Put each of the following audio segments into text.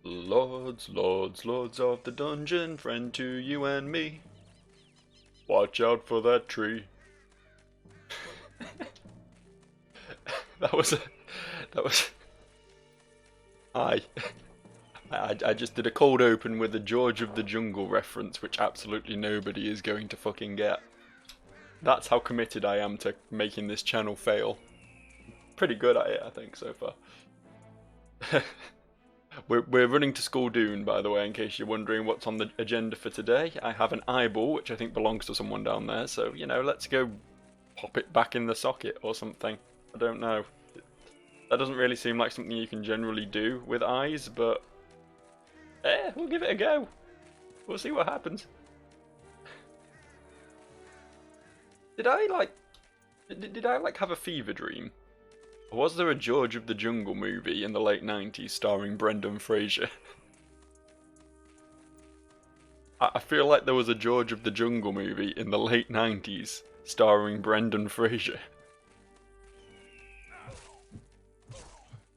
Lords, lords, lords of the dungeon, friend to you and me. Watch out for that tree. that was a, that was. Hi. I just did a cold open with the George of the Jungle reference, which absolutely nobody is going to fucking get. That's how committed I am to making this channel fail. Pretty good at it, I think, so far. We're running to School Dune, by the way, in case you're wondering what's on the agenda for today. I have an eyeball, which I think belongs to someone down there, so, you know, let's go pop it back in the socket or something. I don't know. That doesn't really seem like something you can generally do with eyes, but we'll give it a go. We'll see what happens. Did I like have a fever dream? Or was there a George of the Jungle movie in the late 90s starring Brendan Fraser? I feel like there was a George of the Jungle movie in the late 90s starring Brendan Fraser.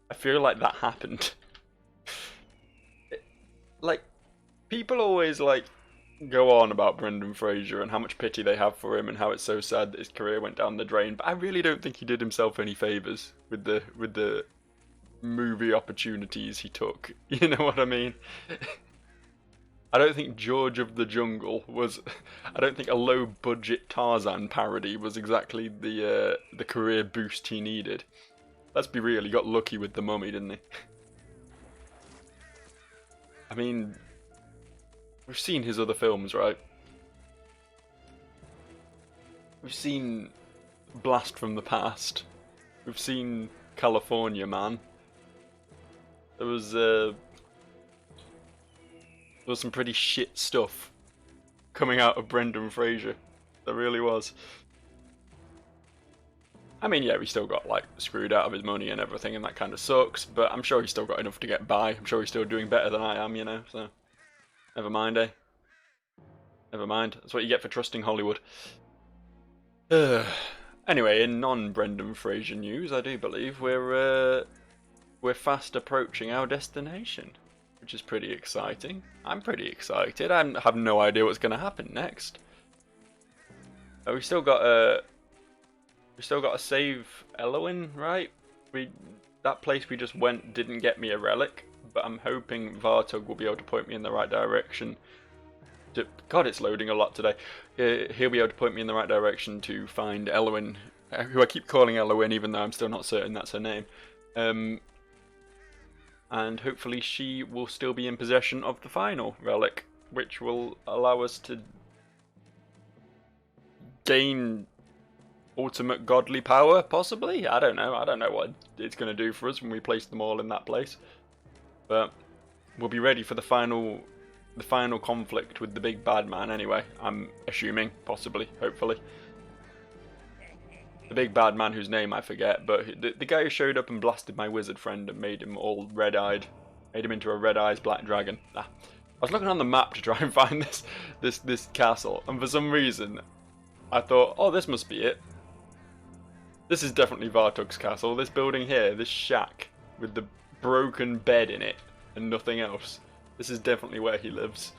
I feel like that happened. Like, people always go on about Brendan Fraser and how much pity they have for him and how it's so sad that his career went down the drain, but I really don't think he did himself any favours with the movie opportunities he took. You know what I mean? I don't think George of the Jungle was. I don't think a low-budget Tarzan parody was exactly the career boost he needed. Let's be real, he got lucky with The Mummy, didn't he? I mean, we've seen his other films, right? We've seen Blast from the Past. We've seen California Man. There was some pretty shit stuff coming out of Brendan Fraser. There really was. I mean, yeah, he still got screwed out of his money and everything, and that kind of sucks. But I'm sure he's still got enough to get by. I'm sure he's still doing better than I am, you know. So, never mind, eh? Never mind. That's what you get for trusting Hollywood. Anyway, in non-Brendan Fraser news, I do believe we're fast approaching our destination, which is pretty exciting. I'm pretty excited. I have no idea what's going to happen next. We still got to save Elowin, right? That place we just went didn't get me a relic, but I'm hoping Vartugg will be able to point me in the right direction. God, it's loading a lot today. He'll be able to point me in the right direction to find Elowin, who I keep calling Elowin, even though I'm still not certain that's her name. And hopefully she will still be in possession of the final relic, which will allow us to gain ultimate godly power, possibly? I don't know. I don't know what it's going to do for us when we place them all in that place. But we'll be ready for the final conflict with the big bad man anyway, I'm assuming, possibly, hopefully. The big bad man whose name I forget, but the guy who showed up and blasted my wizard friend and made him all red-eyed. Made him into a red-eyed black dragon. I was looking on the map to try and find this castle, and for some reason I thought, oh, this must be it. This is definitely Vartugg's castle. This building here, this shack with the broken bed in it and nothing else. This is definitely where he lives.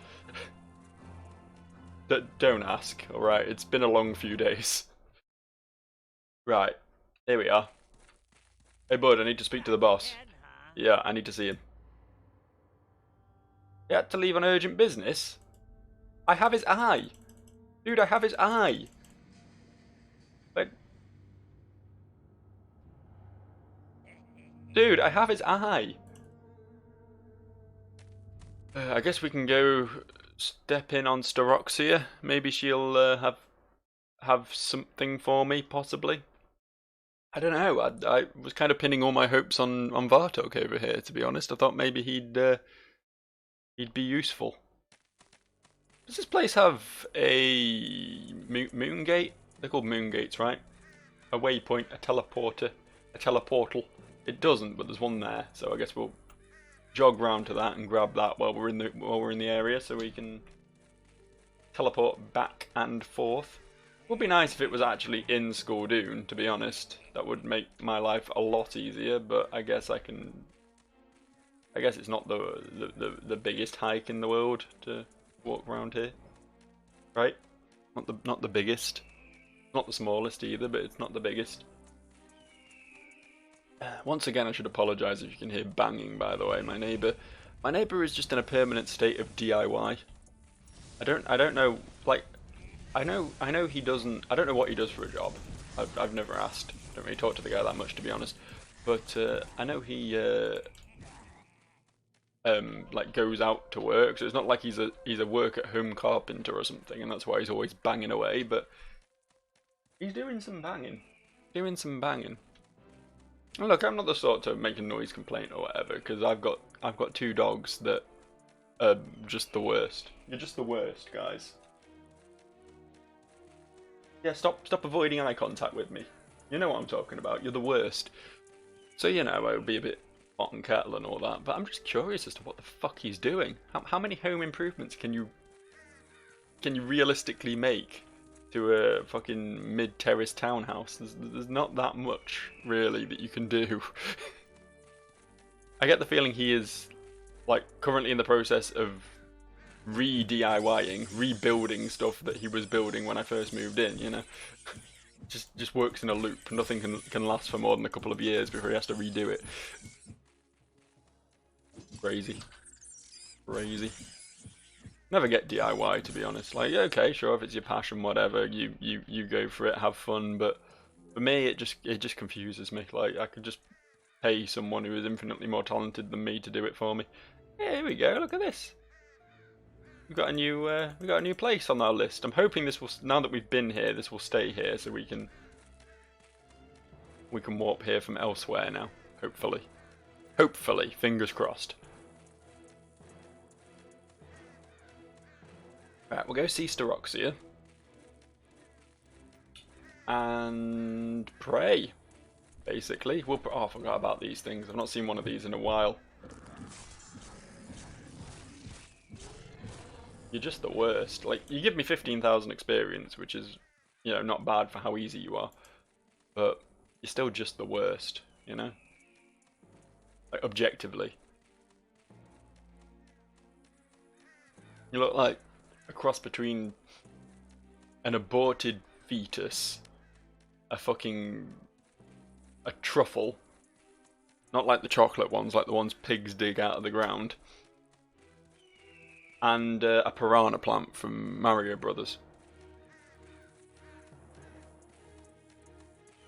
Don't ask, alright? It's been a long few days. Right, here we are. Hey bud, I need to speak to the boss. Yeah, I need to see him. He had to leave on urgent business? I have his eye! Dude, I have his eye! Like... Dude, I have his eye! I guess we can go step in on Staroxia. Maybe she'll have something for me, possibly. I don't know. I was kind of pinning all my hopes on Vartugg over here, to be honest. I thought maybe he'd be useful. Does this place have a moon gate? They're called moon gates, right? A waypoint, a teleporter, a teleportal. It doesn't, but there's one there. So I guess we'll jog round to that and grab that while we're in the area, so we can teleport back and forth. It would be nice if it was actually in School Dune, to be honest. That would make my life a lot easier, but I guess I can I guess it's not the biggest hike in the world to walk around here, right? Not the biggest, not the smallest either, but it's not the biggest. Once again, I should apologise if you can hear banging. By the way, my neighbour is just in a permanent state of DIY. I don't know. Like, I know he doesn't. I don't know what he does for a job. I've never asked. Don't really talk to the guy that much, to be honest. But I know he like goes out to work, so it's not like he's a work at home carpenter or something, and that's why he's always banging away. But he's doing some banging, doing some banging. And look, I'm not the sort to make a noise complaint or whatever, because I've got two dogs that are just the worst. You're just the worst, guys. Yeah, stop avoiding eye contact with me. You know what I'm talking about. You're the worst. So, you know, I would be a bit hot and kettle and all that, but I'm just curious as to what the fuck he's doing. How many home improvements can you realistically make to a fucking mid-terrace townhouse? There's not that much, really, that you can do. I get the feeling he is, like, currently in the process of re-DIYing, rebuilding stuff that he was building when I first moved in, you know? Just works in a loop. Nothing can last for more than a couple of years before he has to redo it. Crazy. Crazy. Never get DIY, to be honest. Like, okay, sure, if it's your passion, whatever, you go for it, have fun, but for me, it just confuses me. Like, I could just pay someone who is infinitely more talented than me to do it for me. Yeah, here we go, look at this. We've got a new place on our list. I'm hoping this will, now that we've been here, this will stay here, so we can warp here from elsewhere now. Hopefully, fingers crossed. Right, we'll go see Staroxia and pray. Basically, oh, I forgot about these things. I've not seen one of these in a while. You're just the worst. Like, you give me 15,000 experience, which is, you know, not bad for how easy you are. But you're still just the worst, you know? Like, objectively. You look like a cross between an aborted fetus, a truffle. Not like the chocolate ones, like the ones pigs dig out of the ground. And a piranha plant from Mario Brothers.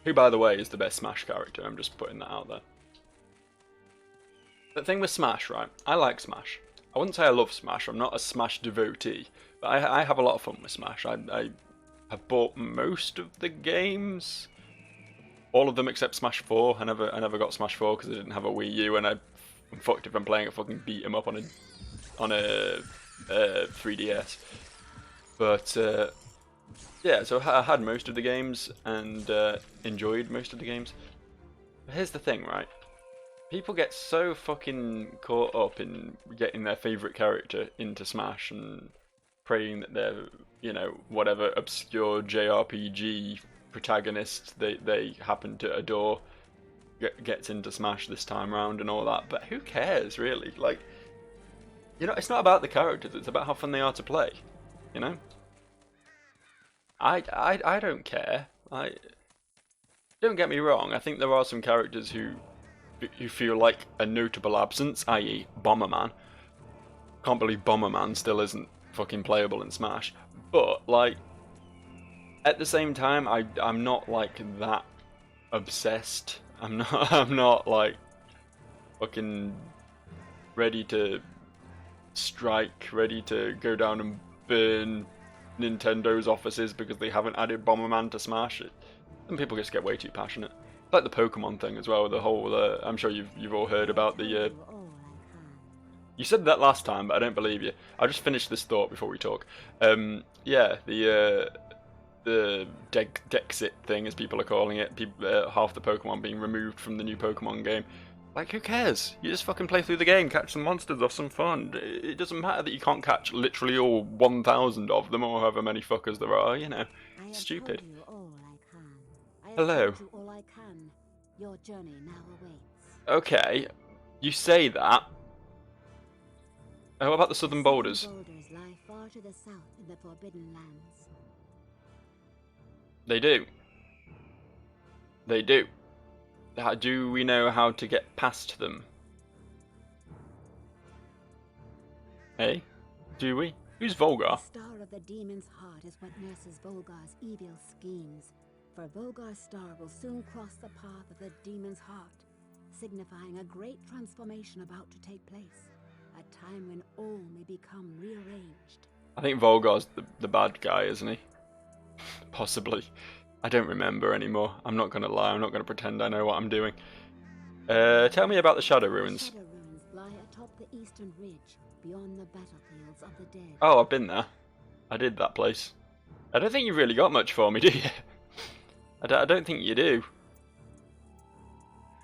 Who, by the way, is the best Smash character. I'm just putting that out there. The thing with Smash, right? I like Smash. I wouldn't say I love Smash. I'm not a Smash devotee. But I have a lot of fun with Smash. I have bought most of the games. All of them except Smash 4. I never got Smash 4 because I didn't have a Wii U, and I'm fucked if I'm playing a fucking beat 'em up on a 3DS. But yeah, so I had most of the games and enjoyed most of the games. But here's the thing, right? People get so fucking caught up in getting their favourite character into Smash and praying that they're, you know, whatever obscure JRPG protagonist they happen to adore gets into Smash this time round and all that. But who cares, really? Like, you know, it's not about the characters, it's about how fun they are to play, you know? I don't care. Don't get me wrong, I think there are some characters who feel like a notable absence, i.e. Bomberman. Can't believe Bomberman still isn't fucking playable in Smash. But, like, at the same time, I'm not, like, that obsessed. I'm not, like, fucking ready to strike, ready to go down and burn Nintendo's offices because they haven't added Bomberman to Smash. And people just get way too passionate. Like the Pokemon thing as well. The whole, I'm sure you've all heard about the. You said that last time, but I don't believe you. I'll just finish this thought before we talk. Yeah, the Dexit thing, as people are calling it. Half the Pokemon being removed from the new Pokemon game. Like, who cares? You just fucking play through the game, catch some monsters, have some fun. It doesn't matter that you can't catch literally all 1,000 of them, or however many fuckers there are, you know. Stupid. Hello. Your journey now awaits. Okay, you say that, What about the southern boulders? Boulders lie far to the south in the Forbidden Lands. They do. They do. Do we know how to get past them? Hey? Do we? Who's Volgar? The star of the demon's heart is what nurses Volgar's evil schemes. For Volgar's star will soon cross the path of the demon's heart, signifying a great transformation about to take place. A time when all may become rearranged. I think Volgar's the bad guy, isn't he? Possibly. I don't remember anymore. I'm not going to lie. I'm not going to pretend I know what I'm doing. Tell me about the Shadow Ruins. The Shadow Ruins lie atop the eastern ridge, beyond the battlefields of the dead. Oh, I've been there. I did that place. I don't think you've really got much for me, do you? I don't think you do.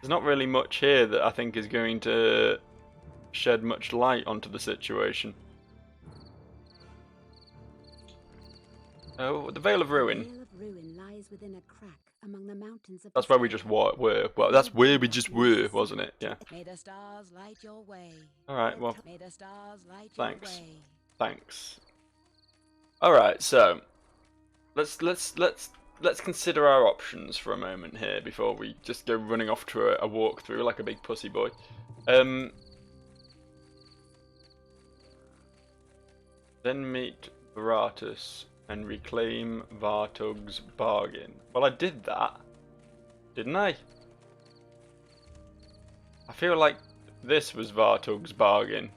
There's not really much here that I think is going to shed much light onto the situation. Oh, the Vale of Ruin. The Vale of Ruin lies within a crack among the mountains of That's where we just were. Well, that's where we just were, wasn't it? Yeah. May the stars light your way. All right. Well, May the stars light thanks. your way. Thanks. All right. So, let's consider our options for a moment here before we just go running off to a walkthrough like a big pussy boy. Then meet Vartugg and reclaim Vartugg's bargain. Well, I did that, didn't I? I feel like this was Vartugg's bargain.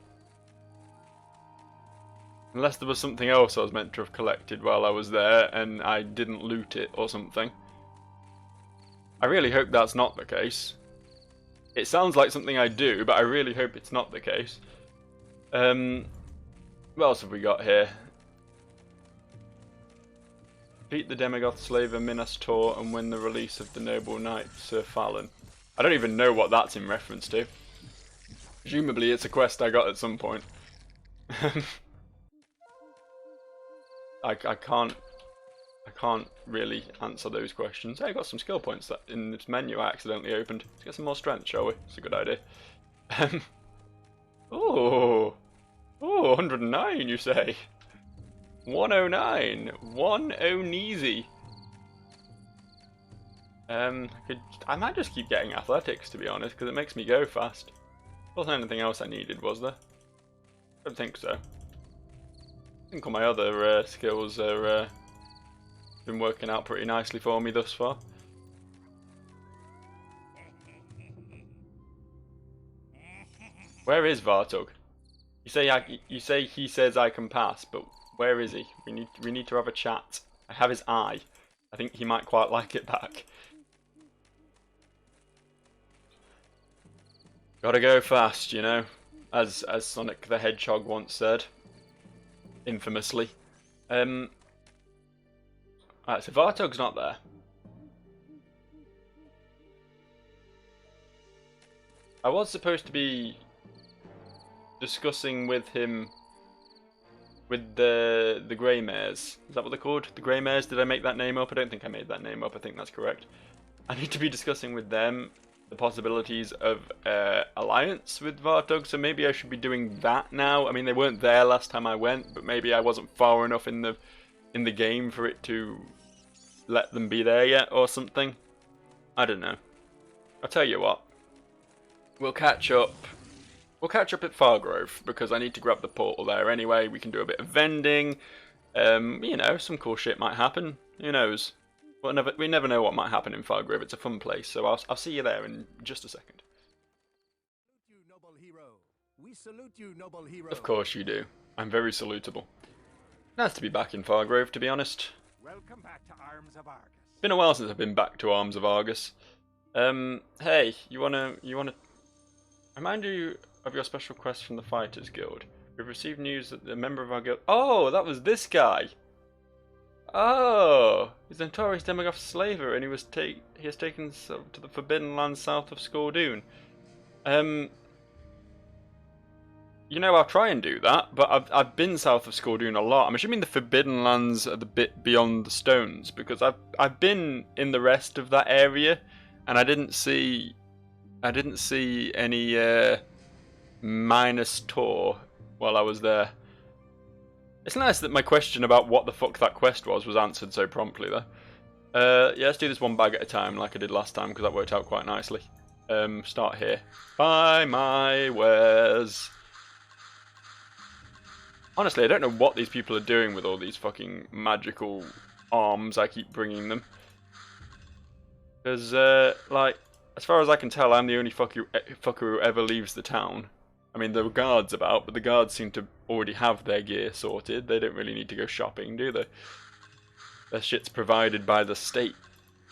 Unless there was something else I was meant to have collected while I was there and I didn't loot it or something. I really hope that's not the case. It sounds like something I do, but I really hope it's not the case. What else have we got here? Defeat the Demigoth slaver Minas Tor and win the release of the noble knight Sir Fallon. I don't even know what that's in reference to. Presumably it's a quest I got at some point. I can't really answer those questions. Hey, I got some skill points that in this menu I accidentally opened. Let's get some more strength, shall we? It's a good idea. Oh, 109 you say? 109, 109. I might just keep getting athletics to be honest, because it makes me go fast. Wasn't anything else I needed, was there? Don't think so. I think all my other skills are been working out pretty nicely for me thus far. Where is Vartugg? You say he says I can pass, but where is he? We need to have a chat. I have his eye. I think he might quite like it back. Gotta go fast, you know, as Sonic the Hedgehog once said, infamously. Alright, so Vartugg's not there. I was supposed to be discussing with him with the Grey Mares. Is that what they're called? The Grey Mares? Did I make that name up? I don't think I made that name up. I think that's correct. I need to be discussing with them the possibilities of alliance with Vartugg, so maybe I should be doing that now. I mean, they weren't there last time I went, but maybe I wasn't far enough in the game for it to let them be there yet or something. I don't know. I'll tell you what. We'll catch up. We'll catch up at Fargrove because I need to grab the portal there anyway. We can do a bit of vending. You know, some cool shit might happen. Who knows? We never know what might happen in Fargrove. It's a fun place, so I'll see you there in just a second. We salute you, noble hero. Of course you do. I'm very salutable. Nice to be back in Fargrove, to be honest. Welcome back to Arms of Argus. It's been a while since I've been back to Arms of Argus. Hey, you wanna remind you of your special quest from the Fighters Guild. We've received news that the member of our guild. Oh, that was this guy. Oh, he's a notorious Demigoth slaver, and he has taken to the Forbidden Lands south of Skordoon. You know, I'll try and do that, but I've been south of Skordoon a lot. I'm assuming the Forbidden Lands are the bit beyond the stones, because I've been in the rest of that area, and I didn't see any Minas Tor while I was there. It's nice that my question about what the fuck that quest was answered so promptly though. Yeah, let's do this one bag at a time like I did last time because that worked out quite nicely. Start here. Buy my wares. Honestly, I don't know what these people are doing with all these fucking magical arms I keep bringing them. Because, like, as far as I can tell, I'm the only fucker who ever leaves the town. I mean, there were guards about, but the guards seem to already have their gear sorted. They don't really need to go shopping, do they? Their shit's provided by the state.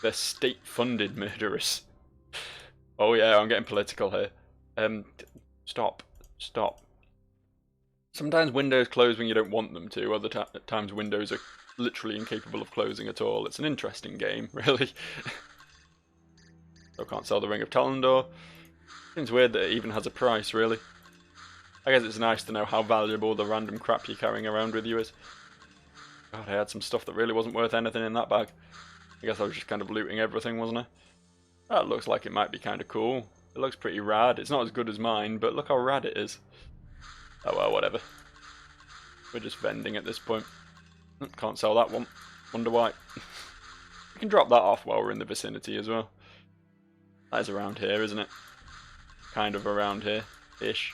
They're state-funded murderers. Oh yeah, I'm getting political here. Stop. Sometimes windows close when you don't want them to. Other times windows are literally incapable of closing at all. It's an interesting game, really. I can't sell the Ring of Talendor. Seems weird that it even has a price, really. I guess it's nice to know how valuable the random crap you're carrying around with you is. God, I had some stuff that really wasn't worth anything in that bag. I guess I was just kind of looting everything, wasn't I? That looks like it might be kind of cool. It looks pretty rad. It's not as good as mine, but look how rad it is. Oh well, whatever. We're just vending at this point. Can't sell that one. Wonder why. We can drop that off while we're in the vicinity as well. That is around here, isn't it? Kind of around here-ish.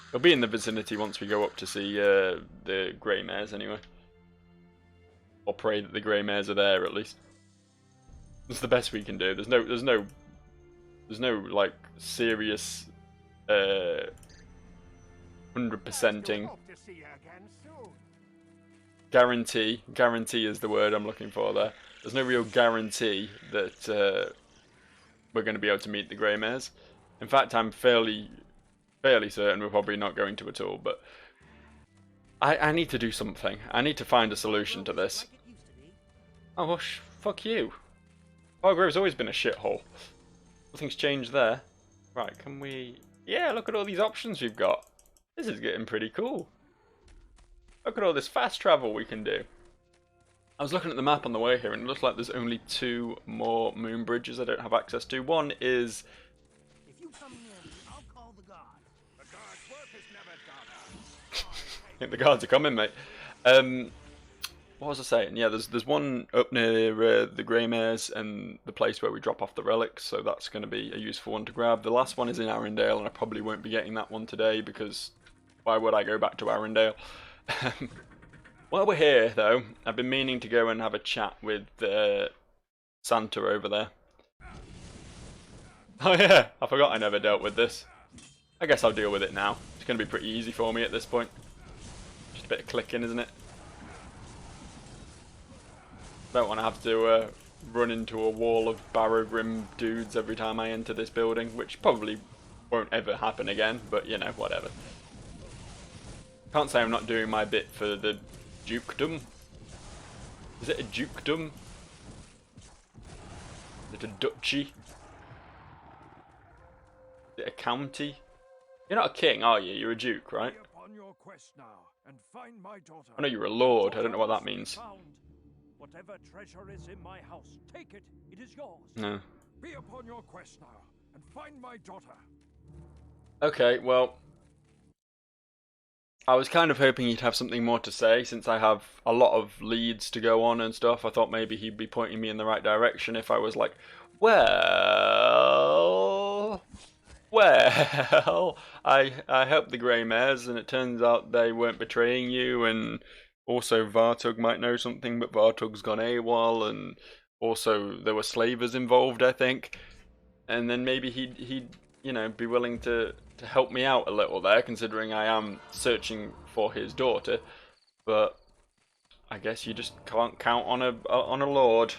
It'll be in the vicinity once we go up to see the grey mares anyway. Or pray that the grey mares are there at least. That's the best we can do. There's no like serious 100%ing guarantee is the word I'm looking for there. There's no real guarantee that we're going to be able to meet the grey mares. In fact, I'm fairly certain we're probably not going to at all, but I need to do something. I need to find a solution to this. Oh, well, fuck you. Fargrove's always been a shithole. Nothing's changed there. Right, can we... Yeah, look at all these options we've got. This is getting pretty cool. Look at all this fast travel we can do. I was looking at the map on the way here and it looks like there's only 2 more moon bridges I don't have access to. One is... If you come near me, I'll call the guard. The guard's work is never done. I think the guards are coming, mate. What was I saying? Yeah, there's one up near the Grey Mares and the place where we drop off the relics, so that's going to be a useful one to grab. The last one is in Arendelle, and I probably won't be getting that one today because why would I go back to Arendelle? While we're here, though, I've been meaning to go and have a chat with Santa over there. Oh yeah, I forgot I never dealt with this. I guess I'll deal with it now. It's going to be pretty easy for me at this point. Just a bit of clicking, isn't it? Don't want to have to run into a wall of Barrowgrim dudes every time I enter this building, which probably won't ever happen again, but you know, whatever. Can't say I'm not doing my bit for the dukedom. Is it a dukedom? Is it a duchy? Is it a county? You're not a king, are you? You're a duke, right? Be upon your quest now and find my daughter. I know you're a lord, I don't know what that means. Whatever treasure is in my house, take it. It is yours. No. Be upon your quest now and find my daughter. Okay, well, I was kind of hoping he'd have something more to say since I have a lot of leads to go on and stuff. I thought maybe he'd be pointing me in the right direction if I was like, well, I helped the Grey Mares and it turns out they weren't betraying you, and also Vartugg might know something, but Vartugg's gone AWOL, and also there were slavers involved, I think. And then maybe he'd you know, be willing to help me out a little there, considering I am searching for his daughter. But I guess you just can't count on a lord.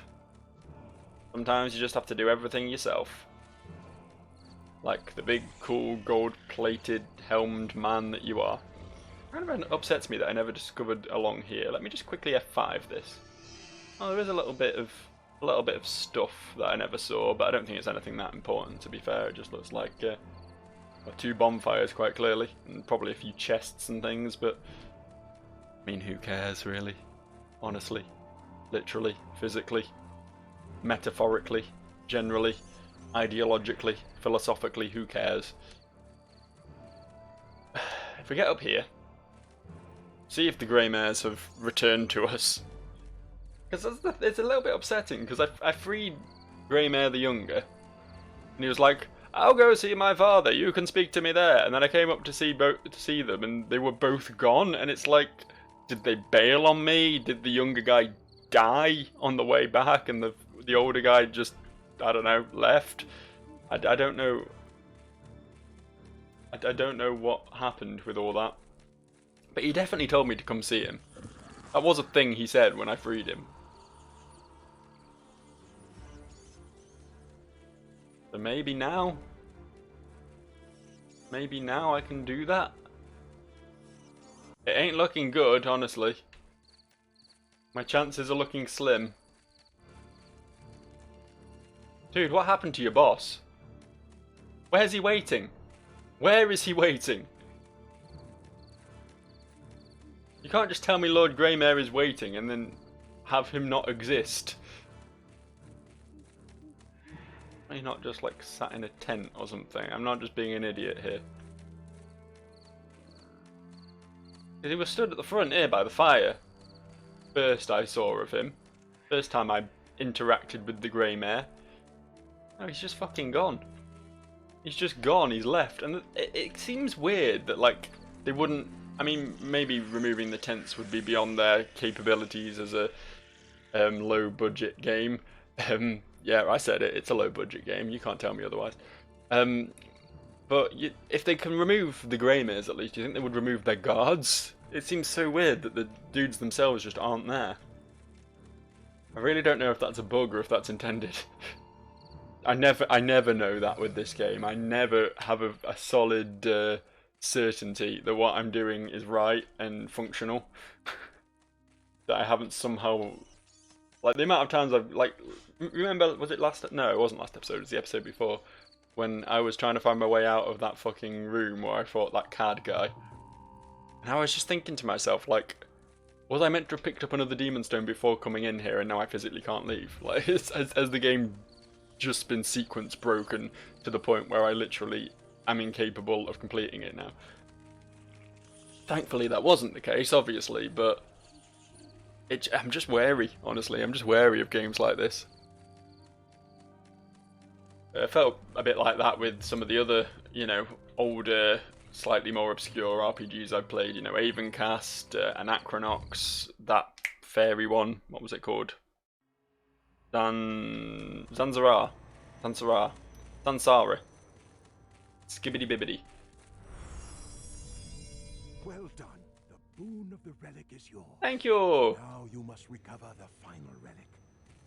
Sometimes you just have to do everything yourself. Like the big, cool, gold-plated, helmed man that you are. Kind of upsets me that I never discovered along here. Let me just quickly F5 this. Oh, there is a little bit of stuff that I never saw, but I don't think it's anything that important. To be fair, it just looks like 2 bonfires quite clearly, and probably a few chests and things. But I mean, who cares really? Honestly, literally, physically, metaphorically, generally, ideologically, philosophically, who cares? if we get up here, see if the grey mares have returned to us. Because it's a little bit upsetting, because I freed Greymare the Younger, and he was like, I'll go see my father, you can speak to me there. And then I came up to see them, and they were both gone, and it's like, did they bail on me? Did the younger guy die on the way back, and the older guy just, I don't know, left? I don't know. I don't know what happened with all that. But he definitely told me to come see him. That was a thing he said when I freed him. So maybe now I can do that. It ain't looking good, honestly. My chances are looking slim. Dude, what happened to your boss? Where's he waiting? Where is he waiting? You can't just tell me Lord Greymare is waiting and then have him not exist. He's not just like sat in a tent or something. I'm not just being an idiot here. He was stood at the front here by the fire. First I saw of him. First time I interacted with the Greymare. No, he's just fucking gone. He's just gone, he's left. And it seems weird that, like, they wouldn't... I mean, maybe removing the tents would be beyond their capabilities as a low-budget game. Yeah, I said it, it's a low-budget game, you can't tell me otherwise. But if they can remove the Greymares, at least, do you think they would remove their guards? It seems so weird that the dudes themselves just aren't there. I really don't know if that's a bug or if that's intended. I never know that with this game. I never have a solid certainty that what I'm doing is right and functional. That I haven't somehow... Like, the amount of times I've, like... Remember, was it last... No, it wasn't last episode, it was the episode before. When I was trying to find my way out of that fucking room where I fought that cad guy. And I was just thinking to myself, like... Was I meant to have picked up another demon stone before coming in here and now I physically can't leave? Like, has the game just been sequence broken to the point where I literally am incapable of completing it now? Thankfully that wasn't the case, obviously, but... I'm just wary, honestly. I'm just wary of games like this. It felt a bit like that with some of the other, you know, older, slightly more obscure RPGs I've played. You know, Avencast, Anachronox, that fairy one. What was it called? Zansara. Skibbity bibbity. Well done. The boon of the relic is yours. Thank you. Now you must recover the final relic,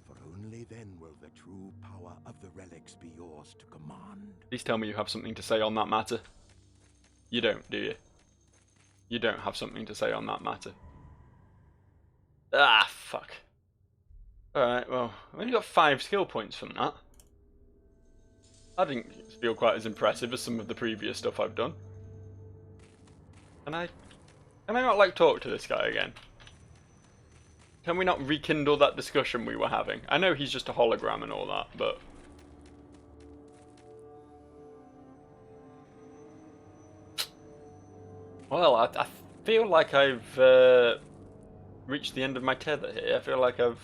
for only then will the true power of the relics be yours to command. Please tell me you have something to say on that matter. You don't, do you? You don't have something to say on that matter. Ah, fuck. Alright, well, I've only got 5 skill points from that. I didn't feel quite as impressive as some of the previous stuff I've done. Can I not, like, talk to this guy again? Can we not rekindle that discussion we were having? I know he's just a hologram and all that, but... Well, I feel like I've reached the end of my tether here. I feel like I've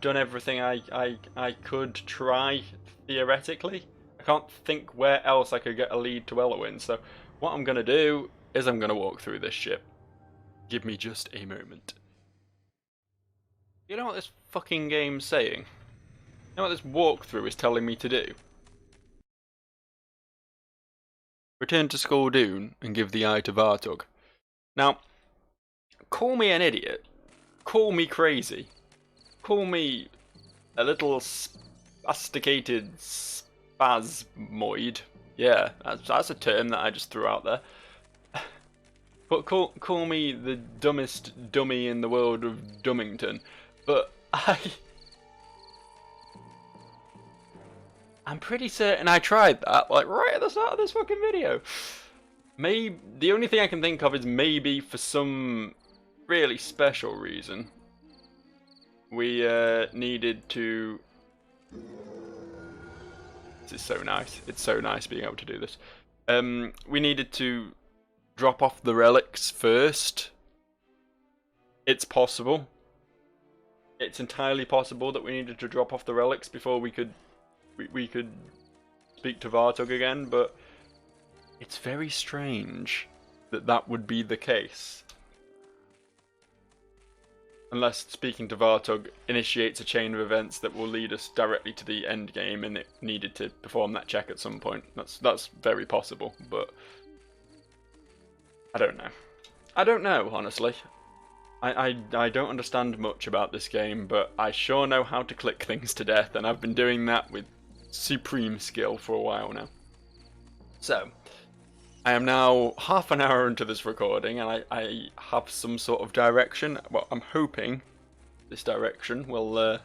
done everything I could try, theoretically. I can't think where else I could get a lead to Elowin, so what I'm going to do is I'm going to walk through this ship. Give me just a moment. You know what this fucking game's saying? You know what this walkthrough is telling me to do? Return to Skuldoon and give the eye to Vartugg. Now, call me an idiot. Call me crazy. Call me a little spasticated spasmoid. Yeah, that's a term that I just threw out there. But call me the dumbest dummy in the world of Dummington. But I'm pretty certain I tried that, like, right at the start of this fucking video. Maybe the only thing I can think of is maybe for some really special reason we needed to... This is so nice. It's so nice being able to do this. We needed to drop off the relics first. It's possible. It's entirely possible that we needed to drop off the relics before we could speak to Vartugg again, but it's very strange that that would be the case. Unless speaking to Vartugg initiates a chain of events that will lead us directly to the end game, and it needed to perform that check at some point. That's very possible, but I don't know. I don't know, honestly. I don't understand much about this game, but I sure know how to click things to death, and I've been doing that with supreme skill for a while now. So, I am now half an hour into this recording, and I have some sort of direction. Well, I'm hoping this direction will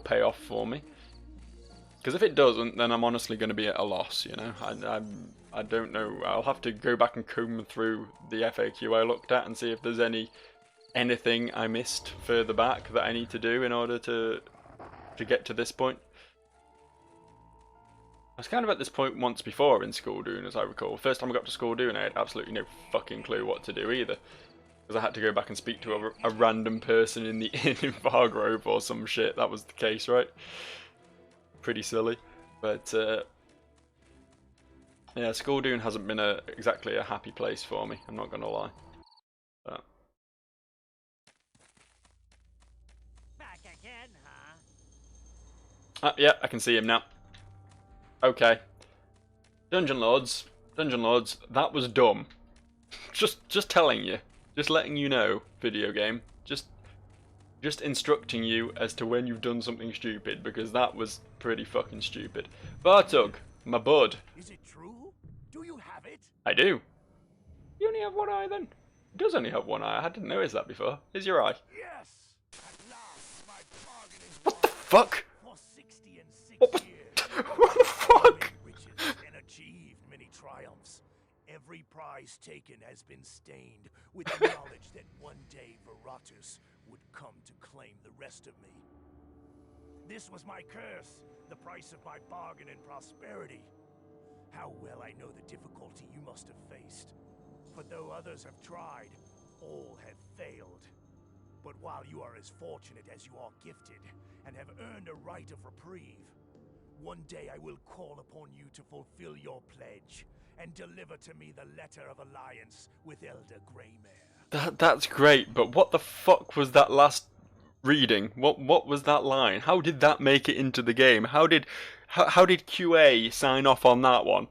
pay off for me. Because if it doesn't, then I'm honestly going to be at a loss, you know. I don't know. I'll have to go back and comb through the FAQ I looked at and see if there's anything I missed further back that I need to do in order to get to this point. I was kind of at this point once before in Skulldugn, as I recall. First time I got to Skulldugn, I had absolutely no fucking clue what to do either. Because I had to go back and speak to a random person in the inn in Vargrove or some shit. That was the case, right? Pretty silly. But, yeah, Skulldugn hasn't been exactly a happy place for me, I'm not going to lie. But... Back again, huh? yeah, I can see him now. Okay. Dungeon Lords, that was dumb. Just telling you. Just letting you know, video game. Just instructing you as to when you've done something stupid, because that was pretty fucking stupid. Vartugg, my bud. Is it true? Do you have it? I do. You only have one eye then? He does only have one eye. I didn't notice that before. Here's your eye. Yes! At last, my bargain is What the fuck? for 66 What years. What the fuck? Riches and achieved many triumphs. Every prize taken has been stained with the knowledge that one day Vartugg would come to claim the rest of me. This was my curse, the price of my bargain in prosperity. How well I know the difficulty you must have faced. For though others have tried, all have failed. But while you are as fortunate as you are gifted, and have earned a right of reprieve, one day I will call upon you to fulfill your pledge, and deliver to me the letter of alliance with Elder Greymare. That's great, but what the fuck was that last reading? What was that line? How did that make it into the game? How did QA sign off on that one?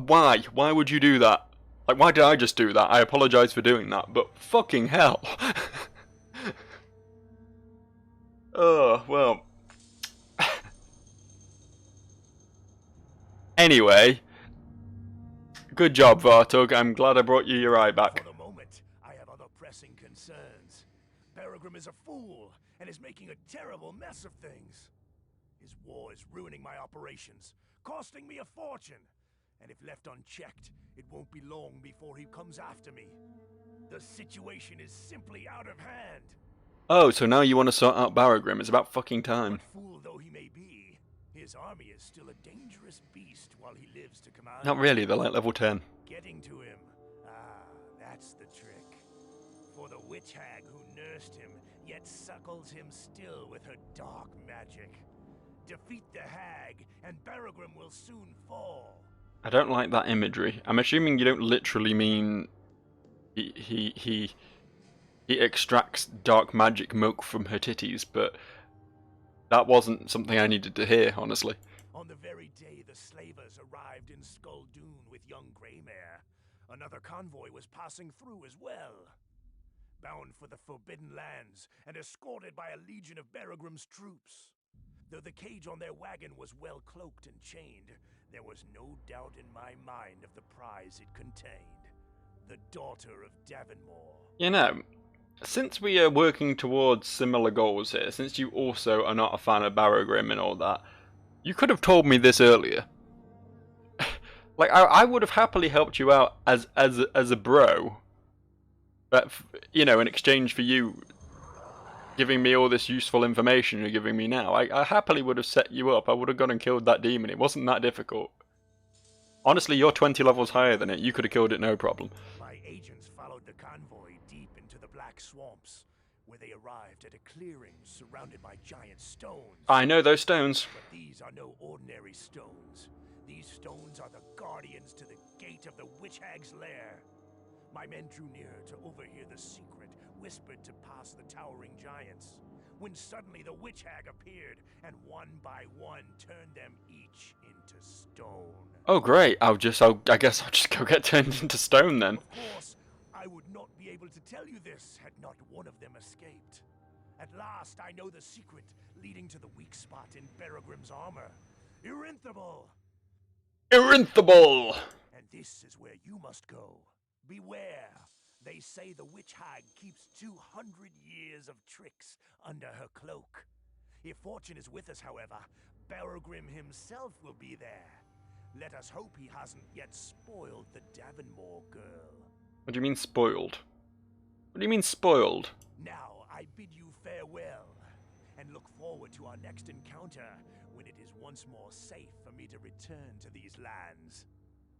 Why? Why would you do that? Like, why did I just do that? I apologise for doing that, but fucking hell. Oh, well. Anyway, good job, Vartugg. I'm glad I brought you your eye back. For the moment, I have other pressing concerns. Peregrine is a fool, and is making a terrible mess of things. His war is ruining my operations, costing me a fortune. And if left unchecked, it won't be long before he comes after me. The situation is simply out of hand. Oh, so now you want to sort out Barragrim. It's about fucking time. But fool though he may be, his army is still a dangerous beast while he lives to command. Not really, they're like level 10. Getting to him, that's the trick. For the witch hag who nursed him, yet suckles him still with her dark magic. Defeat the hag, and Barragrim will soon fall. I don't like that imagery. I'm assuming you don't literally mean he extracts dark magic milk from her titties, but that wasn't something I needed to hear, honestly. On the very day the slavers arrived in Skulldugn with young Greymare, another convoy was passing through as well. Bound for the Forbidden Lands and escorted by a legion of Barragrim's troops. Though the cage on their wagon was well cloaked and chained, there was no doubt in my mind of the prize it contained. The daughter of Davonmore. You know, since we are working towards similar goals here, since you also are not a fan of Barragrim and all that, you could have told me this earlier. Like, I would have happily helped you out as a bro. But, you know, in exchange for you giving me all this useful information you're giving me now. I happily would have set you up. I would have gone and killed that demon. It wasn't that difficult. Honestly, you're 20 levels higher than it. You could have killed it no problem. My agents followed the convoy deep into the black swamps, where they arrived at a clearing surrounded by giant stones. I know those stones. But these are no ordinary stones. These stones are the guardians to the gate of the witch hag's lair. My men drew near to overhear the secret whispered to pass the towering giants, when suddenly the witch hag appeared and one by one turned them each into stone. Oh great, I guess I'll just go get turned into stone then. Of course, I would not be able to tell you this had not one of them escaped. At last I know the secret leading to the weak spot in Berygrim's armor. Irinthable! Irinthable! And this is where you must go. Beware. They say the witch hag keeps 200 years of tricks under her cloak. If fortune is with us, however, Berygrim himself will be there. Let us hope he hasn't yet spoiled the Davonmore girl. What do you mean spoiled? What do you mean spoiled? Now I bid you farewell, and look forward to our next encounter, when it is once more safe for me to return to these lands.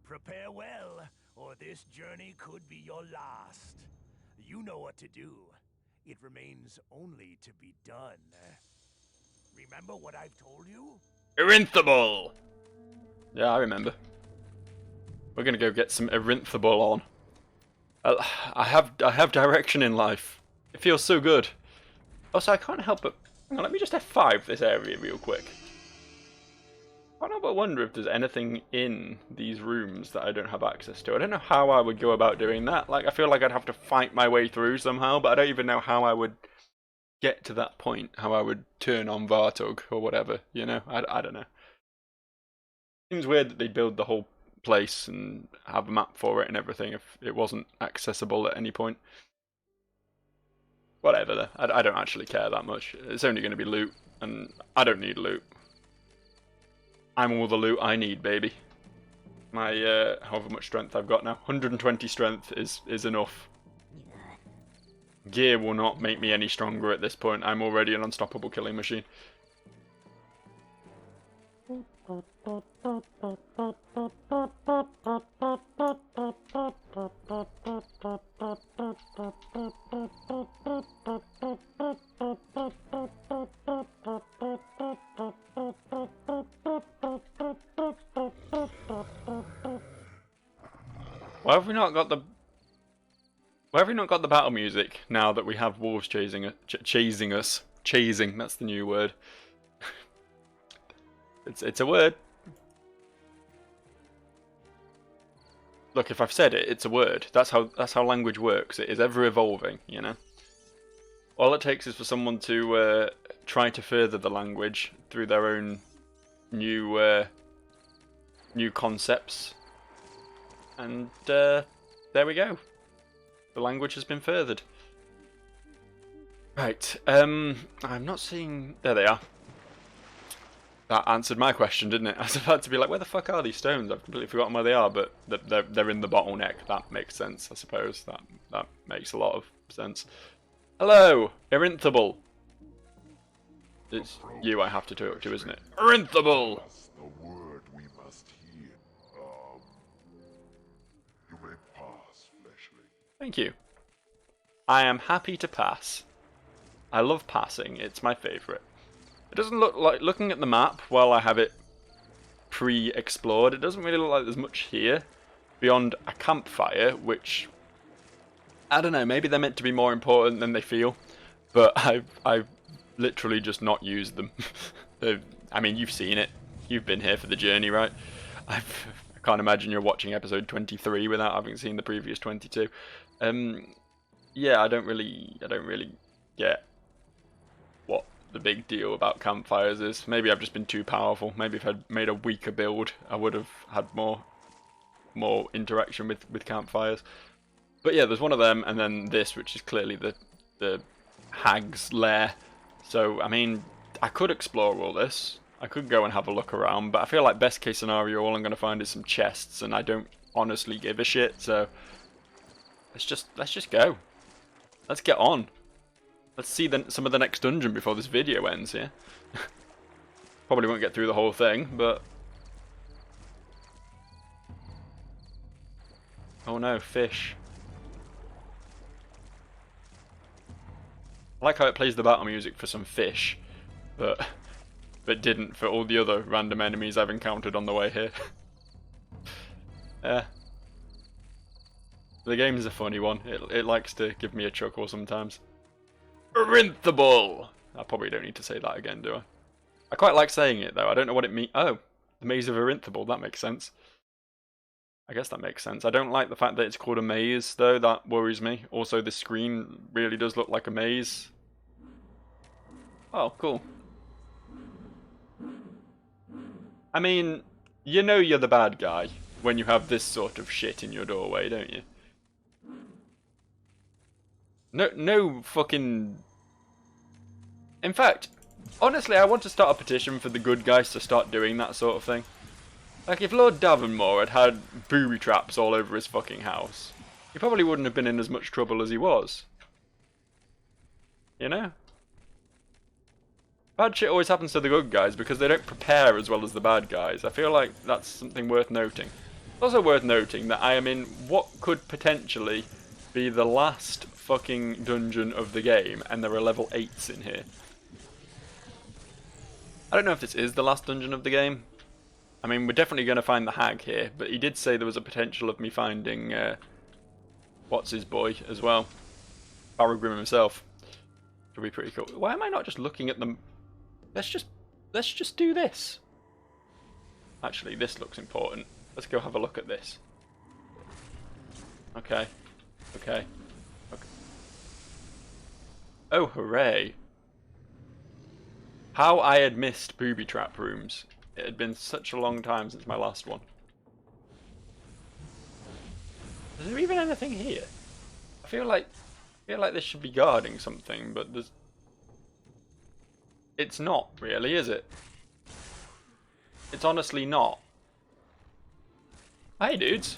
Prepare well, or this journey could be your last. You know what to do. It remains only to be done. Remember what I've told you? Irinthable! Yeah, I remember. We're gonna go get some Irinthable on. I have direction in life. It feels so good. Also, I can't help but... Hang on, let me just F5 this area real quick. I can't help but wonder if there's anything in these rooms that I don't have access to. I don't know how I would go about doing that. Like, I feel like I'd have to fight my way through somehow, but I don't even know how I would get to that point. How I would turn on Vartugg or whatever, you know? I don't know. Seems weird that they build the whole place and have a map for it and everything if it wasn't accessible at any point. Whatever, though. I don't actually care that much. It's only going to be loot, and I don't need loot. I'm all the loot I need, baby. My, however much strength I've got now. 120 strength is enough. Gear will not make me any stronger at this point. I'm already an unstoppable killing machine. Why have we not got the... Why have we not got the battle music now that we have wolves chasing us? Chasing, that's the new word. It's a word. Look, if I've said it, it's a word. That's how language works. It is ever evolving, you know. All it takes is for someone to try to further the language through their own new concepts, and there we go. The language has been furthered. Right. I'm not seeing. There they are. That answered my question, didn't it? I was about to be like, where the fuck are these stones? I've completely forgotten where they are, but they're in the bottleneck. That makes sense, I suppose. That makes a lot of sense. Hello, Irinthable. It's you I have to talk to, isn't it? Irinthable! The word we must hear. You may pass, Fleshly. Thank you. I am happy to pass. I love passing. It's my favourite. It doesn't look like, looking at the map while I have it pre-explored, it doesn't really look like there's much here beyond a campfire, which, I don't know, maybe they're meant to be more important than they feel, but I've literally just not used them. I mean, you've seen it. You've been here for the journey, right? I can't imagine you're watching episode 23 without having seen the previous 22. Yeah, I don't really get what the big deal about campfires is. Maybe I've just been too powerful. Maybe if I'd made a weaker build, I would have had more interaction with campfires. But yeah, there's one of them, and then this, which is clearly the hag's lair. So, I mean, I could explore all this. I could go and have a look around, but I feel like best case scenario, all I'm going to find is some chests, and I don't honestly give a shit, so let's just go. Let's get on. Let's see some of the next dungeon before this video ends here. Probably won't get through the whole thing, but... Oh no, fish. I like how it plays the battle music for some fish, but didn't for all the other random enemies I've encountered on the way here. The game's a funny one. It likes to give me a chuckle sometimes. Rinthable! I probably don't need to say that again, do I? I quite like saying it though. I don't know what it means. Oh, the Maze of Erinthable. That makes sense. I guess that makes sense. I don't like the fact that it's called a maze though. That worries me. Also, the screen really does look like a maze. Oh, cool. I mean, you know you're the bad guy when you have this sort of shit in your doorway, don't you? No fucking... In fact, honestly, I want to start a petition for the good guys to start doing that sort of thing. Like, if Lord Davonmore had had booby traps all over his fucking house, he probably wouldn't have been in as much trouble as he was. You know? Bad shit always happens to the good guys because they don't prepare as well as the bad guys. I feel like that's something worth noting. It's also worth noting that I am in what could potentially be the last fucking dungeon of the game, and there are level 8s in here. I don't know if this is the last dungeon of the game. I mean, we're definitely going to find the hag here, but he did say there was a potential of me finding what's his boy as well. Vartugg himself. Should be pretty cool. Why am I not just looking at them? Let's just do this. Actually, this looks important. Let's go have a look at this. Okay. Okay. Oh, hooray. How I had missed booby trap rooms. It had been such a long time since my last one. Is there even anything here? I feel like this should be guarding something, but there's... It's not, really, is it? It's honestly not. Hey, dudes.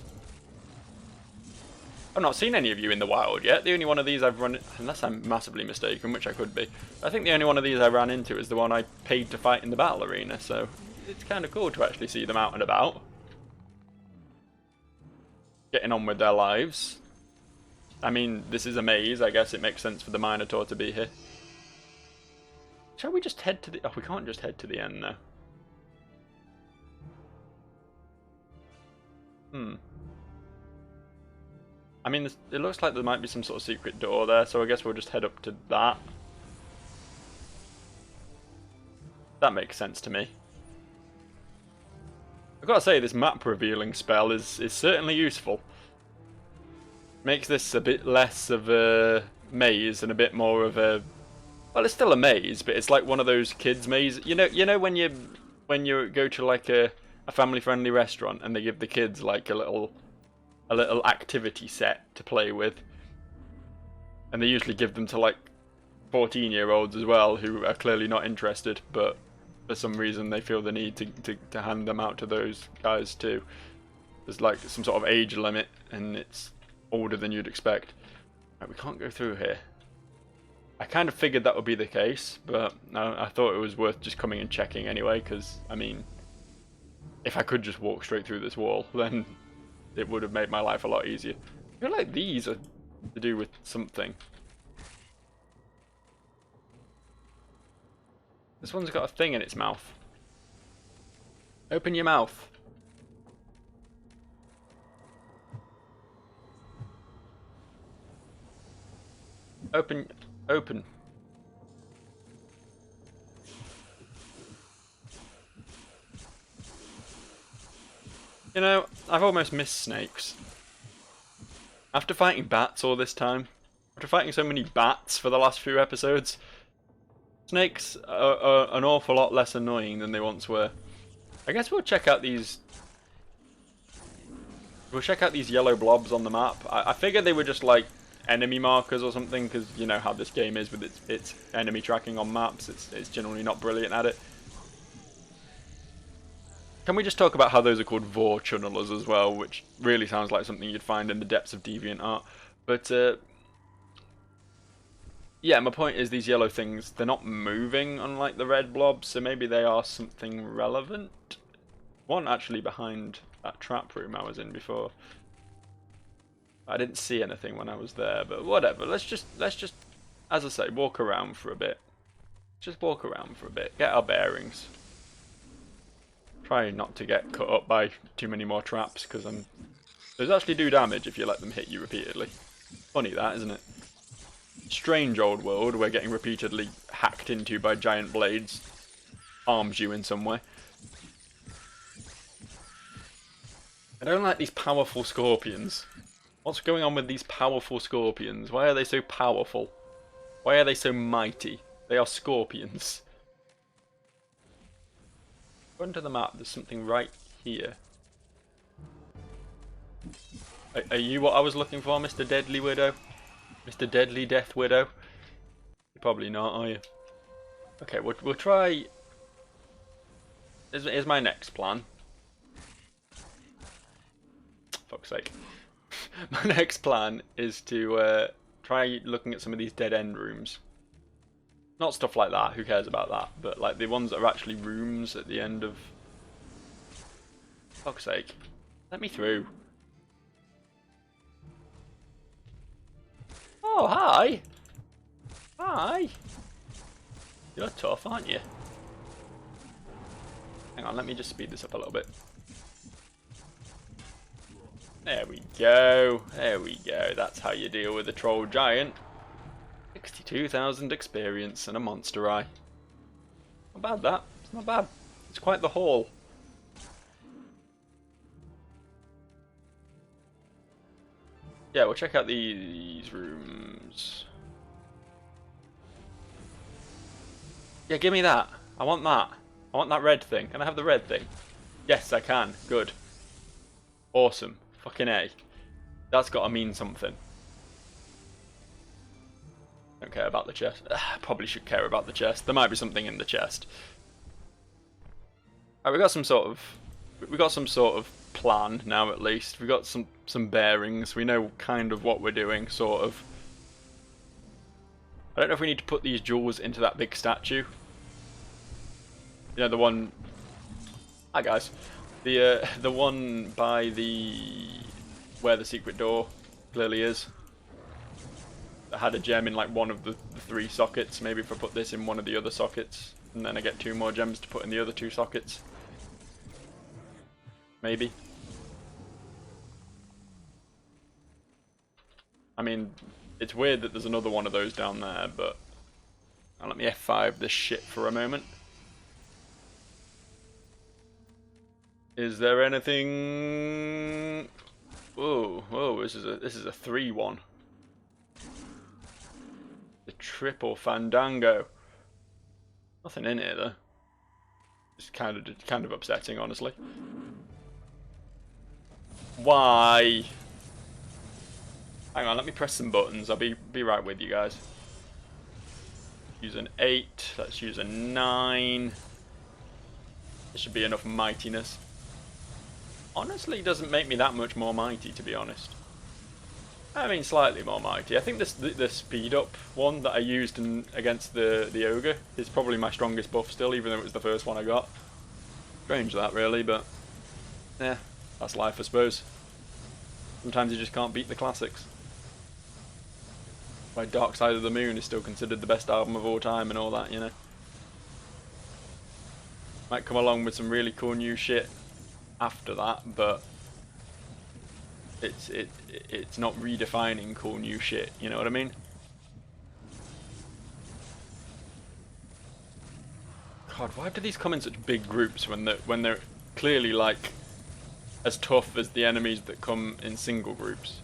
I've not seen any of you in the wild yet. The only one of these I've run... Unless I'm massively mistaken, which I could be. I think the only one of these I ran into is the one I paid to fight in the battle arena, so... It's kind of cool to actually see them out and about. Getting on with their lives. I mean, this is a maze. I guess it makes sense for the Minotaur to be here. Shall we just head to the... Oh, we can't just head to the end, though. I mean, it looks like there might be some sort of secret door there, so I guess we'll just head up to that. That makes sense to me. I've got to say, this map revealing spell is certainly useful. Makes this a bit less of a maze and a bit more of a... Well, it's still a maze, but it's like one of those kids' mazes. You know when you go to like a family-friendly restaurant and they give the kids like a little activity set to play with, and they usually give them to like 14-year-olds as well who are clearly not interested, but for some reason they feel the need to hand them out to those guys too. There's like some sort of age limit and it's older than you'd expect. Right, we can't go through here. I kind of figured that would be the case, but I thought it was worth just coming and checking anyway, because, I mean, if I could just walk straight through this wall, then it would have made my life a lot easier. I feel like these are to do with something. This one's got a thing in its mouth. Open your mouth. Open. You know, I've almost missed snakes. After fighting bats all this time, after fighting so many bats for the last few episodes, snakes are an awful lot less annoying than they once were. I guess we'll check out these... We'll check out these yellow blobs on the map. I figured they were just like enemy markers or something, because you know how this game is with its enemy tracking on maps. It's generally not brilliant at it. Can we just talk about how those are called Vor Chunnelers as well, which really sounds like something you'd find in the depths of DeviantArt. But Yeah, my point is these yellow things, they're not moving unlike the red blobs, so maybe they are something relevant. One actually behind that trap room I was in before. I didn't see anything when I was there, but whatever. Let's just, as I say, walk around for a bit. Just walk around for a bit, get our bearings. Try not to get cut up by too many more traps, because those actually do damage if you let them hit you repeatedly. Funny that, isn't it? Strange old world where getting repeatedly hacked into by giant blades harms you in some way. I don't like these powerful scorpions. What's going on with these powerful scorpions? Why are they so powerful? Why are they so mighty? They are scorpions. According to the map, there's something right here. Are you what I was looking for, Mr. Deadly Widow? Mr. Deadly Death Widow? You're probably not, are you? Okay, we'll try... Here's my next plan. Fuck's sake. My next plan is to try looking at some of these dead end rooms. Not stuff like that, who cares about that, but like the ones that are actually rooms at the end of... Fuck's sake. Let me through. Oh, hi! Hi! You're tough, aren't you? Hang on, let me just speed this up a little bit. There we go. There we go. That's how you deal with a troll giant. 62,000 experience and a monster eye. Not bad, that. It's not bad. It's quite the haul. Yeah, we'll check out these rooms. Yeah, give me that. I want that. I want that red thing. Can I have the red thing? Yes, I can. Good. Awesome. Fucking A. That's got to mean something. Don't care about the chest. Probably should care about the chest. There might be something in the chest. Alright, we got some sort of plan now at least. We got some bearings. We know kind of what we're doing, sort of. I don't know if we need to put these jewels into that big statue. You know, the one... Hi guys. The one by where the secret door clearly is. That had a gem in like one of the 3 sockets. Maybe if I put this in one of the other sockets, and then I get 2 more gems to put in the other 2 sockets. Maybe. I mean, it's weird that there's another one of those down there, but... Now let me F5 this shit for a moment. Is there anything... Whoa, whoa, this is a 3-1. The triple fandango. Nothing in here though. It's kind of upsetting, honestly. Why? Hang on, let me press some buttons. I'll be right with you guys. Use an 8. Let's use a 9. This should be enough mightiness. Honestly, it doesn't make me that much more mighty, to be honest. I mean, slightly more mighty. I think the speed up one that I used against the ogre is probably my strongest buff still, even though it was the first one I got. Strange that, really, but yeah, that's life, I suppose. Sometimes you just can't beat the classics. Why Dark Side of the Moon is still considered the best album of all time and all that, you know. Might come along with some really cool new shit after that, but it's not redefining cool new shit, you know what I mean? God, why do these come in such big groups when they're clearly like as tough as the enemies that come in single groups?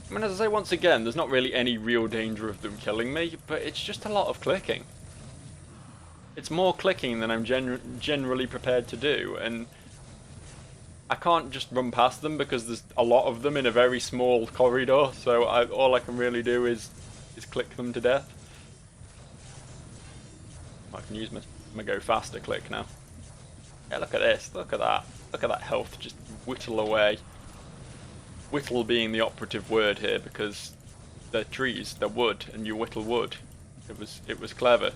I mean, as I say once again, there's not really any real danger of them killing me, but it's just a lot of clicking. It's more clicking than I'm generally prepared to do, and I can't just run past them because there's a lot of them in a very small corridor, so all I can really do is click them to death. I can use my go faster click now. Yeah, look at this, look at that. Look at that health just whittle away. Whittle being the operative word here, because they're trees, they're wood, and you whittle wood. It was clever.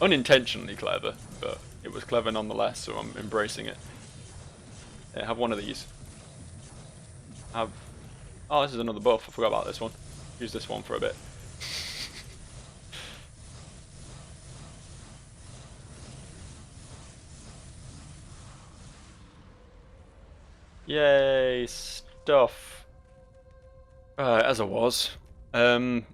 Unintentionally clever, but it was clever nonetheless, so I'm embracing it. Yeah, have one of these. Have... Oh, this is another buff. I forgot about this one. Use this one for a bit. Yay, stuff. Right, as I was. So I'm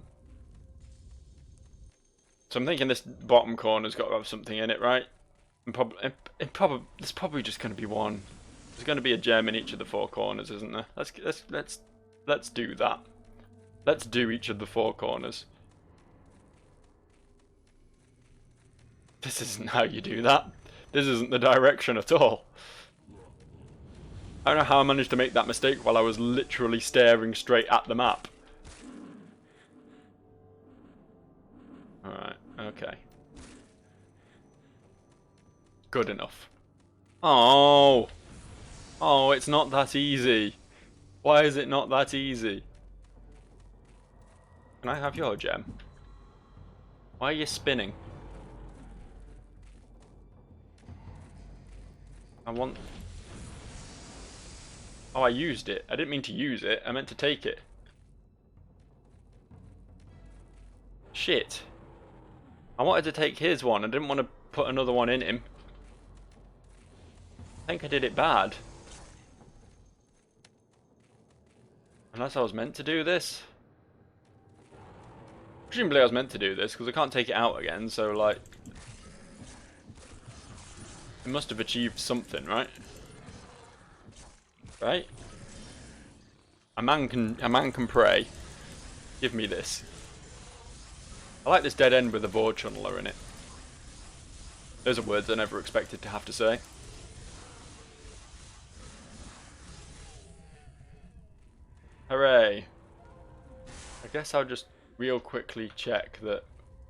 thinking this bottom corner's got to have something in it, right? And there's probably just going to be one. There's going to be a gem in each of the four corners, isn't there? Let's do that. Let's do each of the four corners. This isn't how you do that. This isn't the direction at all. I don't know how I managed to make that mistake while I was literally staring straight at the map. Alright, okay. Good enough. Oh! Oh, it's not that easy. Why is it not that easy? Can I have your gem? Why are you spinning? I want... Oh, I used it. I didn't mean to use it. I meant to take it. Shit. I wanted to take his one. I didn't want to put another one in him. I think I did it bad. Unless I was meant to do this. Presumably I was meant to do this, because I can't take it out again, so like... It must have achieved something, right? Right? A man can pray. Give me this. I like this dead end with a Vord channeler in it. Those are words I never expected to have to say. Hooray. I guess I'll just real quickly check that...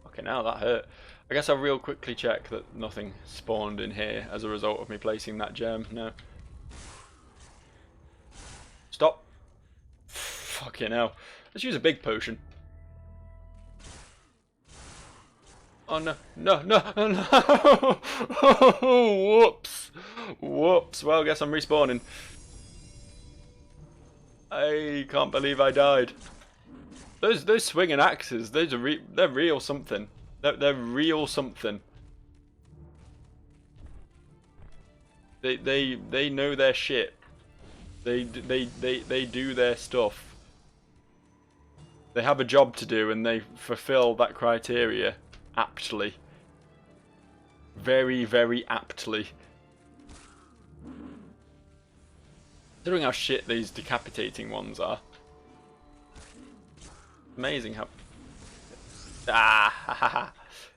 Okay, now that hurt. I guess I'll real quickly check that nothing spawned in here as a result of me placing that gem. No. Stop. Fucking hell. Let's use a big potion. Oh no, no, no, no! Whoops! Whoops, well I guess I'm respawning. I can't believe I died. Those swinging axes, those are they're real something. They're real something. They know their shit. They do their stuff. They have a job to do and they fulfill that criteria aptly. Very, very aptly. Considering how shit these decapitating ones are. Amazing how...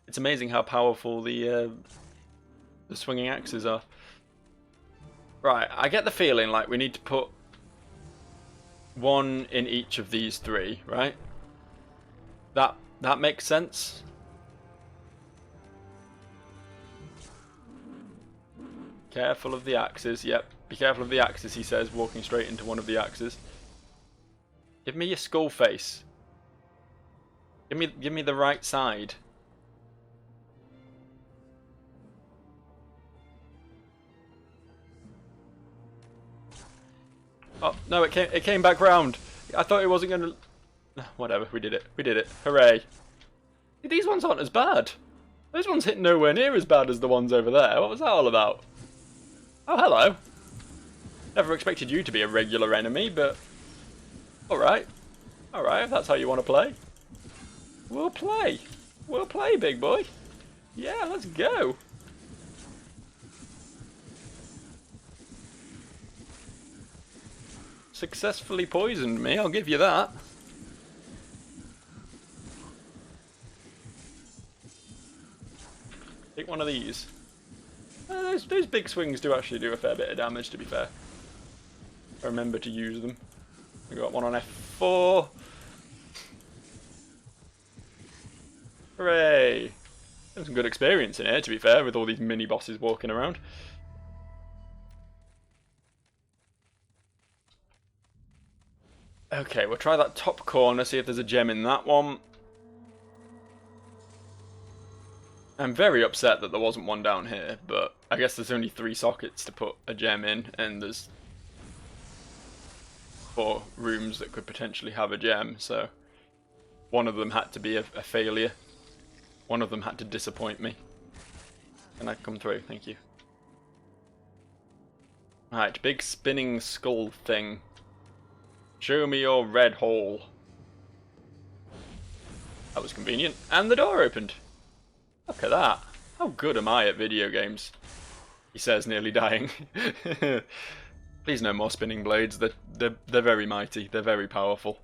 It's amazing how powerful the swinging axes are. Right, I get the feeling like we need to put one in each of these three, right? That makes sense? Careful of the axes, yep. Be careful of the axes, he says, walking straight into one of the axes. Give me your skull face. Give me the right side. Oh no! It came back round. I thought it wasn't gonna. Whatever. We did it. We did it. Hooray! These ones aren't as bad. Those ones hit nowhere near as bad as the ones over there. What was that all about? Oh hello. Never expected you to be a regular enemy, but all right. All right. If that's how you want to play. We'll play. We'll play, big boy. Yeah, let's go. Successfully poisoned me, I'll give you that. Take one of these. Those big swings do actually do a fair bit of damage, to be fair. I remember to use them. We got one on F4. Hooray! There's some good experience in here, to be fair, with all these mini bosses walking around. Okay, we'll try that top corner, see if there's a gem in that one. I'm very upset that there wasn't one down here, but I guess there's only 3 sockets to put a gem in, and there's 4 rooms that could potentially have a gem, so one of them had to be a failure. One of them had to disappoint me. Can I come through? Thank you. Right, big spinning skull thing. Show me your red hole. That was convenient. And the door opened. Look at that. How good am I at video games? He says, nearly dying. Please no more spinning blades. They're very mighty. They're very powerful.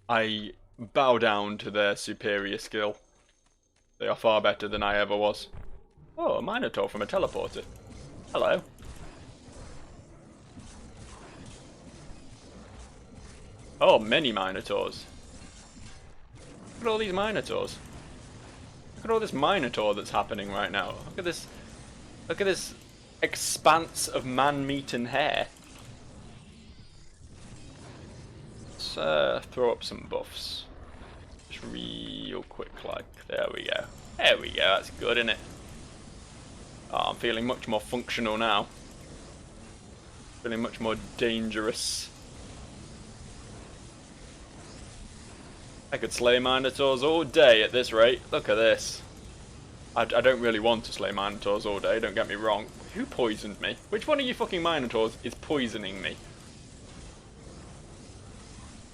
I bow down to their superior skill. They are far better than I ever was. Oh, a Minotaur from a teleporter. Hello. Oh, many Minotaurs. Look at all these Minotaurs. Look at all this Minotaur that's happening right now. Look at this. Look at this expanse of man-meat and hair. Let's throw up some buffs. Just real quick, like. There we go. There we go. That's good, isn't it? Oh, I'm feeling much more functional now. Feeling much more dangerous. I could slay Minotaurs all day at this rate. Look at this. I don't really want to slay Minotaurs all day, don't get me wrong. Who poisoned me? Which one of you fucking Minotaurs is poisoning me?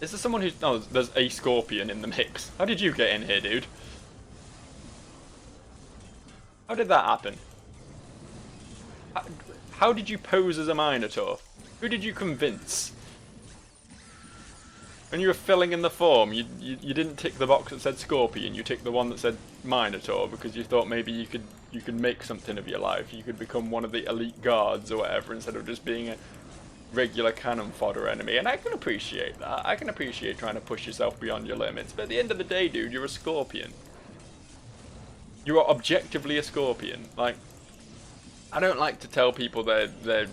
Is there someone who's... Oh, there's a scorpion in the mix. How did you get in here, dude? How did that happen? How did you pose as a Minotaur? Who did you convince? When you were filling in the form, you didn't tick the box that said Scorpion, you ticked the one that said Minotaur because you thought maybe you could make something of your life. You could become one of the elite guards or whatever instead of just being a regular cannon fodder enemy. And I can appreciate that. I can appreciate trying to push yourself beyond your limits. But at the end of the day, dude, you're a Scorpion. You are objectively a Scorpion. Like, I don't like to tell people their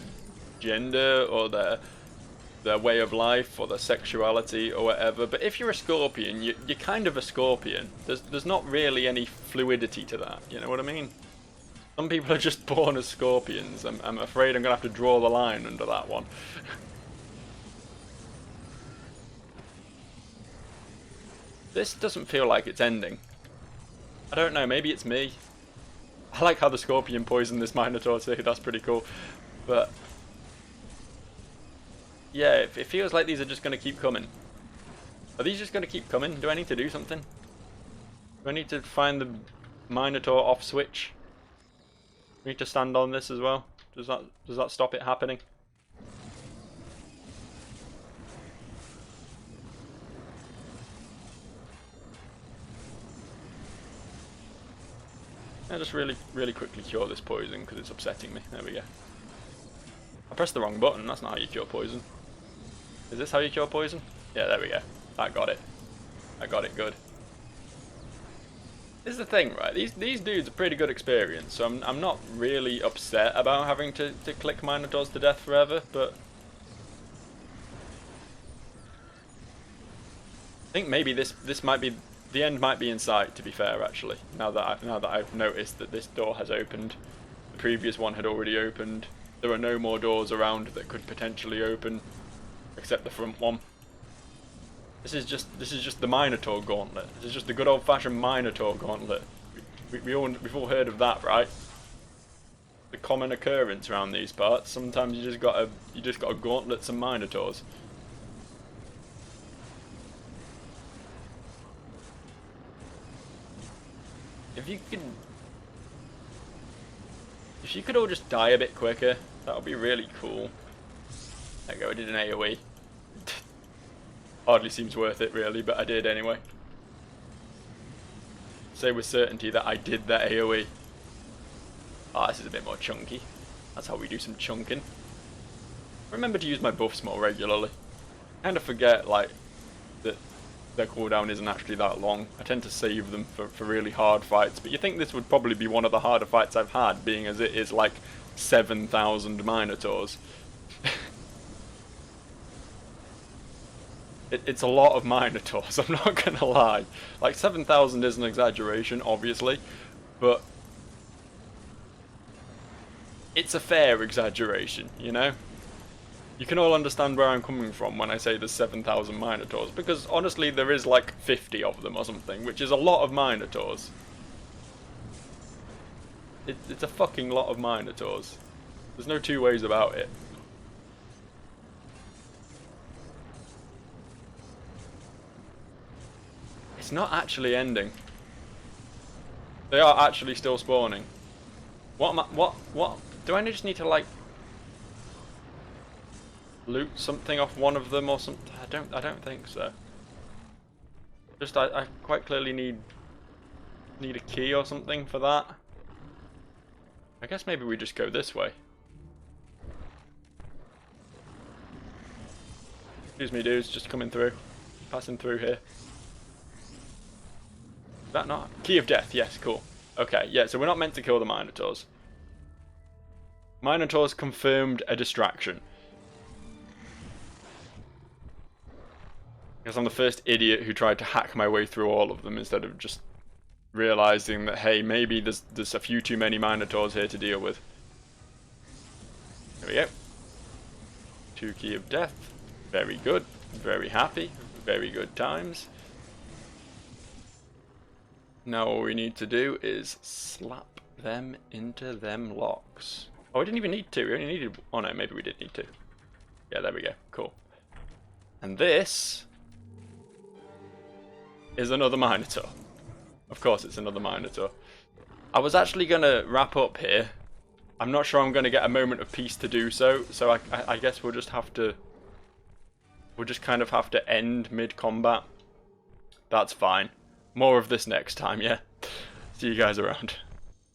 gender or their way of life or their sexuality or whatever, but if you're a Scorpion, you're kind of a Scorpion. There's not really any fluidity to that, you know what I mean? Some people are just born as Scorpions. I'm afraid I'm going to have to draw the line under that one. This doesn't feel like it's ending. I don't know, maybe it's me. I like how the Scorpion poisoned this Minotaur too, that's pretty cool. But yeah, it feels like these are just going to keep coming. Are these just going to keep coming? Do I need to do something? Do I need to find the Minotaur off switch? Do I need to stand on this as well? Does that stop it happening? I'll just really quickly cure this poison because it's upsetting me. There we go. I pressed the wrong button. That's not how you cure poison. Is this how you cure poison? Yeah, there we go. I got it. I got it good. This is the thing, right? These dudes are pretty good experience, so I'm not really upset about having to click Minotaurs to death forever, but I think maybe this might be the end might be in sight, to be fair, actually. Now that I've noticed that this door has opened, the previous one had already opened. There are no more doors around that could potentially open, except the front one. This is just the Minotaur gauntlet. This is just the good old-fashioned Minotaur gauntlet. We've all heard of that, right? The common occurrence around these parts. Sometimes you just gotta gauntlet some Minotaurs. If you could all just die a bit quicker, that would be really cool. There you go, I did an AoE. Hardly seems worth it really, but I did anyway. Say with certainty that I did that AoE. Ah, this is a bit more chunky. That's how we do some chunking. Remember to use my buffs more regularly. I kind of forget, like, that their cooldown isn't actually that long. I tend to save them for really hard fights, but you think this would probably be one of the harder fights I've had, being as it is like 7,000 Minotaurs. It's a lot of Minotaurs, I'm not gonna lie. Like, 7,000 is an exaggeration, obviously, but it's a fair exaggeration, you know? You can all understand where I'm coming from when I say there's 7,000 Minotaurs, because honestly there is like 50 of them or something, which is a lot of Minotaurs. It's a fucking lot of Minotaurs. There's no two ways about it. It's not actually ending. They are actually still spawning. What am I, what? Do I just need to like loot something off one of them or something? I don't think so. Just I quite clearly need a key or something for that. I guess maybe we just go this way. Excuse me, dudes, just coming through. Passing through here. Is that not? Key of Death, yes, cool. Okay, yeah, so we're not meant to kill the Minotaurs. Minotaurs confirmed a distraction. Because I'm the first idiot who tried to hack my way through all of them instead of just realizing that, hey, maybe there's a few too many Minotaurs here to deal with. There we go. 2 Key of Death. Very good. Very happy. Very good times. Now all we need to do is slap them into them locks. Oh, we didn't even need to. We only needed... Oh no, maybe we did need to. Yeah, there we go. Cool. And this is another Minotaur. Of course it's another Minotaur. I was actually going to wrap up here. I'm not sure I'm going to get a moment of peace to do so. So I guess we'll just have to... We'll just kind of have to end mid-combat. That's fine. More of this next time, yeah? See you guys around.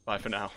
Bye for now.